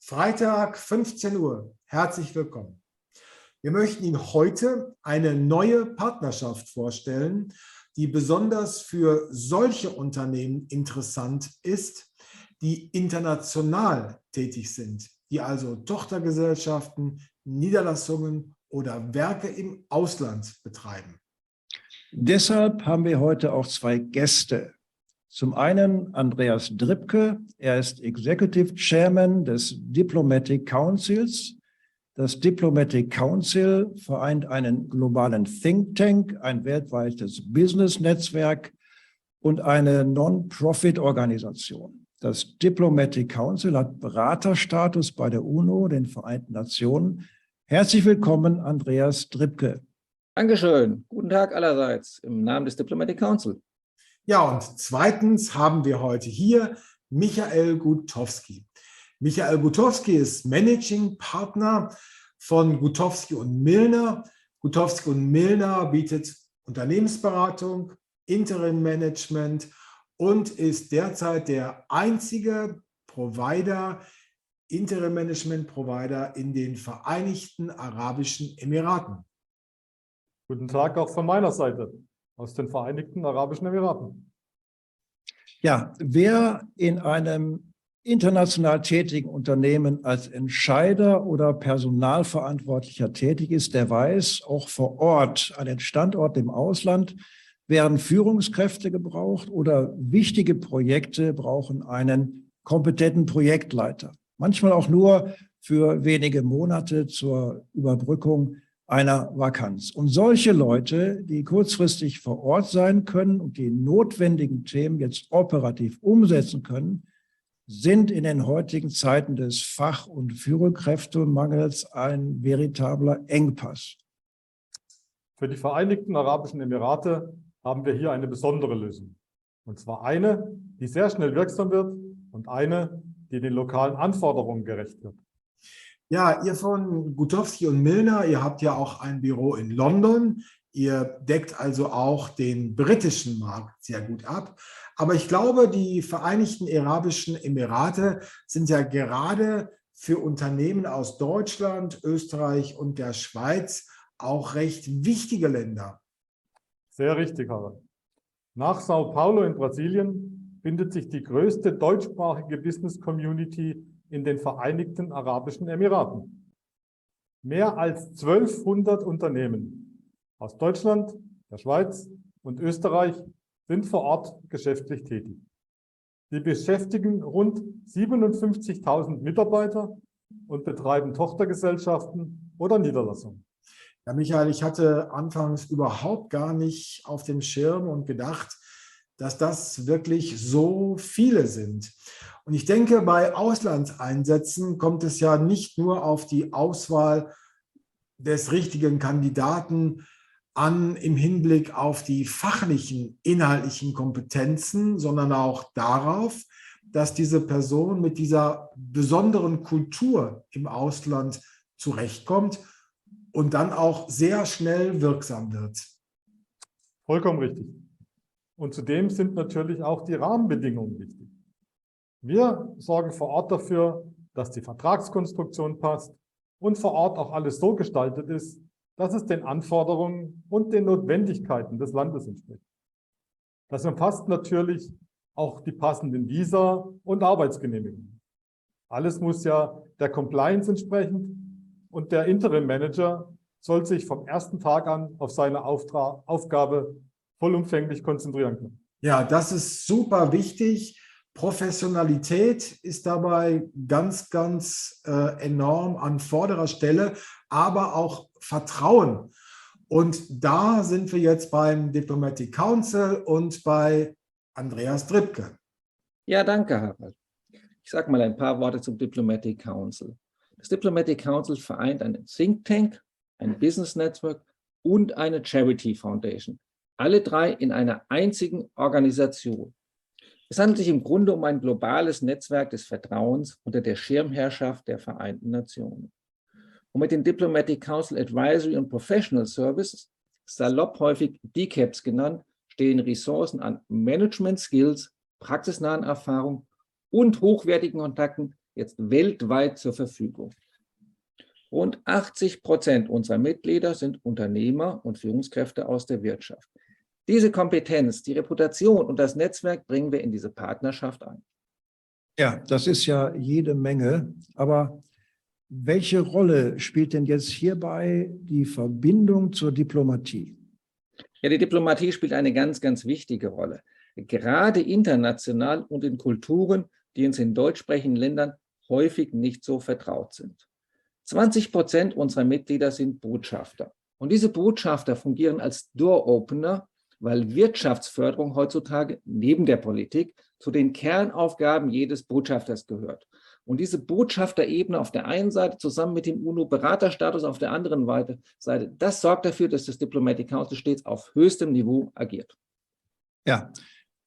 Freitag, 15 Uhr. Herzlich willkommen. Wir möchten Ihnen heute eine neue Partnerschaft vorstellen, die besonders für solche Unternehmen interessant ist, die international tätig sind, die also Tochtergesellschaften, Niederlassungen oder Werke im Ausland betreiben. Deshalb haben wir heute auch zwei Gäste. Zum einen Andreas Dribke, er ist Executive Chairman des Diplomatic Councils. Das Diplomatic Council vereint einen globalen Think Tank, ein weltweites Business-Netzwerk und eine Non-Profit-Organisation. Das Diplomatic Council hat Beraterstatus bei der UNO, den Vereinten Nationen. Herzlich willkommen, Andreas Dribke. Dankeschön. Guten Tag allerseits im Namen des Diplomatic Council. Ja, und zweitens haben wir heute hier Michael Gutowski. Michael Gutowski ist Managing Partner von Gutowski und Milner. Gutowski und Milner bietet Unternehmensberatung, Interim Management und ist derzeit der einzige Provider, Interim Management Provider in den Vereinigten Arabischen Emiraten. Guten Tag auch von meiner Seite aus den Vereinigten Arabischen Emiraten. Ja, wer in einem international tätigen Unternehmen als Entscheider oder Personalverantwortlicher tätig ist, der weiß, auch vor Ort, an den Standorten im Ausland, werden Führungskräfte gebraucht oder wichtige Projekte brauchen einen kompetenten Projektleiter. Manchmal auch nur für wenige Monate zur Überbrückung einer Vakanz. Und solche Leute, die kurzfristig vor Ort sein können und die notwendigen Themen jetzt operativ umsetzen können, sind in den heutigen Zeiten des Fach- und Führungskräftemangels ein veritabler Engpass. Für die Vereinigten Arabischen Emirate haben wir hier eine besondere Lösung. Und zwar eine, die sehr schnell wirksam wird und eine, die den lokalen Anforderungen gerecht wird. Ja, ihr von Gutowski und Milner, ihr habt ja auch ein Büro in London. Ihr deckt also auch den britischen Markt sehr gut ab. Aber ich glaube, die Vereinigten Arabischen Emirate sind ja gerade für Unternehmen aus Deutschland, Österreich und der Schweiz auch recht wichtige Länder. Sehr richtig, Harald. Nach Sao Paulo in Brasilien findet sich die größte deutschsprachige Business Community in den Vereinigten Arabischen Emiraten. Mehr als 1200 Unternehmen aus Deutschland, der Schweiz und Österreich sind vor Ort geschäftlich tätig. Sie beschäftigen rund 57.000 Mitarbeiter und betreiben Tochtergesellschaften oder Niederlassungen. Ja, Michael, ich hatte anfangs überhaupt gar nicht auf dem Schirm und gedacht, dass das wirklich so viele sind. Und ich denke, bei Auslandseinsätzen kommt es ja nicht nur auf die Auswahl des richtigen Kandidaten an im Hinblick auf die fachlichen, inhaltlichen Kompetenzen, sondern auch darauf, dass diese Person mit dieser besonderen Kultur im Ausland zurechtkommt und dann auch sehr schnell wirksam wird. Vollkommen richtig. Und zudem sind natürlich auch die Rahmenbedingungen wichtig. Wir sorgen vor Ort dafür, dass die Vertragskonstruktion passt und vor Ort auch alles so gestaltet ist, dass es den Anforderungen und den Notwendigkeiten des Landes entspricht. Das umfasst natürlich auch die passenden Visa und Arbeitsgenehmigungen. Alles muss ja der Compliance entsprechen und der Interim Manager soll sich vom ersten Tag an auf seine Aufgabe vollumfänglich konzentrieren können. Ja, das ist super wichtig. Professionalität ist dabei ganz, ganz enorm an vorderer Stelle, aber auch Vertrauen. Und da sind wir jetzt beim Diplomatic Council und bei Andreas Dribke. Ja, danke, Harald. Ich sage mal ein paar Worte zum Diplomatic Council. Das Diplomatic Council vereint einen Think Tank, ein Business Network und eine Charity Foundation. Alle drei in einer einzigen Organisation. Es handelt sich im Grunde um ein globales Netzwerk des Vertrauens unter der Schirmherrschaft der Vereinten Nationen. Und mit den Diplomatic Council Advisory und Professional Services, salopp häufig DCAPS genannt, stehen Ressourcen an Management Skills, praxisnahen Erfahrungen und hochwertigen Kontakten jetzt weltweit zur Verfügung. Rund 80% unserer Mitglieder sind Unternehmer und Führungskräfte aus der Wirtschaft. Diese Kompetenz, die Reputation und das Netzwerk bringen wir in diese Partnerschaft ein. Ja, das ist ja jede Menge. Aber welche Rolle spielt denn jetzt hierbei die Verbindung zur Diplomatie? Ja, die Diplomatie spielt eine ganz, ganz wichtige Rolle. Gerade international und in Kulturen, die uns in deutschsprachigen Ländern häufig nicht so vertraut sind. 20% unserer Mitglieder sind Botschafter. Und diese Botschafter fungieren als Door-Opener, weil Wirtschaftsförderung heutzutage neben der Politik zu den Kernaufgaben jedes Botschafters gehört. Und diese Botschafterebene auf der einen Seite zusammen mit dem UNO-Beraterstatus auf der anderen Seite, das sorgt dafür, dass das Diplomatic Council stets auf höchstem Niveau agiert. Ja,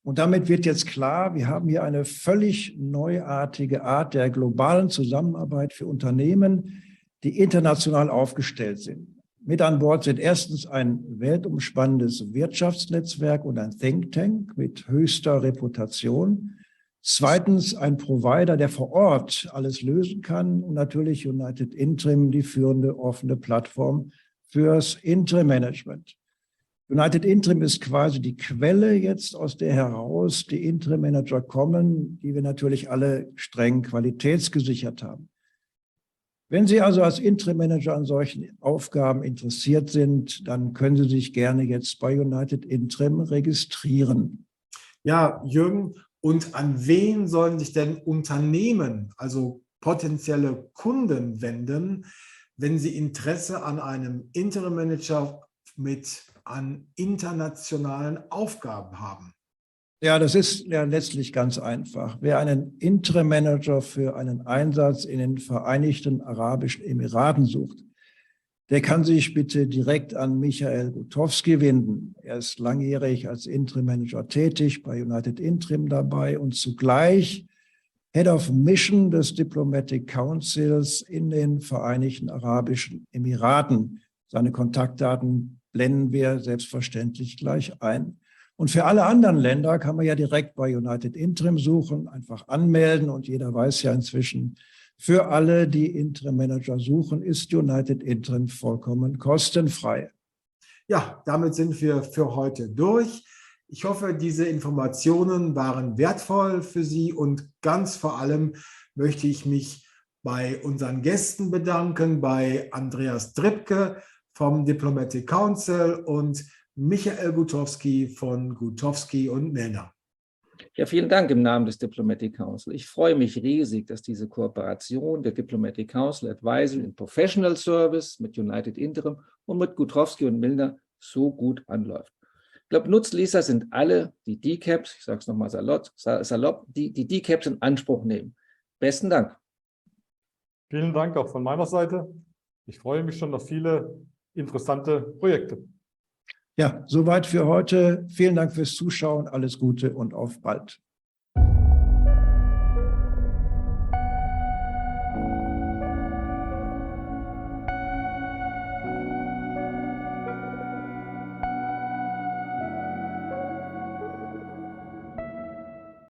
und damit wird jetzt klar, wir haben hier eine völlig neuartige Art der globalen Zusammenarbeit für Unternehmen, die international aufgestellt sind. Mit an Bord sind erstens ein weltumspannendes Wirtschaftsnetzwerk und ein Think Tank mit höchster Reputation. Zweitens ein Provider, der vor Ort alles lösen kann. Und natürlich United Interim, die führende offene Plattform fürs Interim-Management. United Interim ist quasi die Quelle jetzt, aus der heraus die Interim-Manager kommen, die wir natürlich alle streng qualitätsgesichert haben. Wenn Sie also als Interim-Manager an solchen Aufgaben interessiert sind, dann können Sie sich gerne jetzt bei United Interim registrieren. Ja, Jürgen, und an wen sollen sich denn Unternehmen, also potenzielle Kunden, wenden, wenn sie Interesse an einem Interim-Manager an internationalen Aufgaben haben? Ja, das ist ja letztlich ganz einfach. Wer einen Interim-Manager für einen Einsatz in den Vereinigten Arabischen Emiraten sucht, der kann sich bitte direkt an Michael Gutowski wenden. Er ist langjährig als Interim-Manager tätig, bei United Interim dabei und zugleich Head of Mission des Diplomatic Councils in den Vereinigten Arabischen Emiraten. Seine Kontaktdaten blenden wir selbstverständlich gleich ein. Und für alle anderen Länder kann man ja direkt bei United Interim suchen, einfach anmelden. Und jeder weiß ja inzwischen, für alle, die Interim-Manager suchen, ist United Interim vollkommen kostenfrei. Ja, damit sind wir für heute durch. Ich hoffe, diese Informationen waren wertvoll für Sie und ganz vor allem möchte ich mich bei unseren Gästen bedanken, bei Andreas Dripke vom Diplomatic Council und Michael Gutowski von Gutowski und Millner. Ja, vielen Dank im Namen des Diplomatic Council. Ich freue mich riesig, dass diese Kooperation der Diplomatic Council Advisory and Professional Service mit United Interim und mit Gutowski und Millner so gut anläuft. Ich glaube, Nutznießer sind alle, die DCAPs, ich sage es nochmal salopp, die DCAPs in Anspruch nehmen. Besten Dank. Vielen Dank auch von meiner Seite. Ich freue mich schon auf viele interessante Projekte. Ja, soweit für heute. Vielen Dank fürs Zuschauen. Alles Gute und auf bald.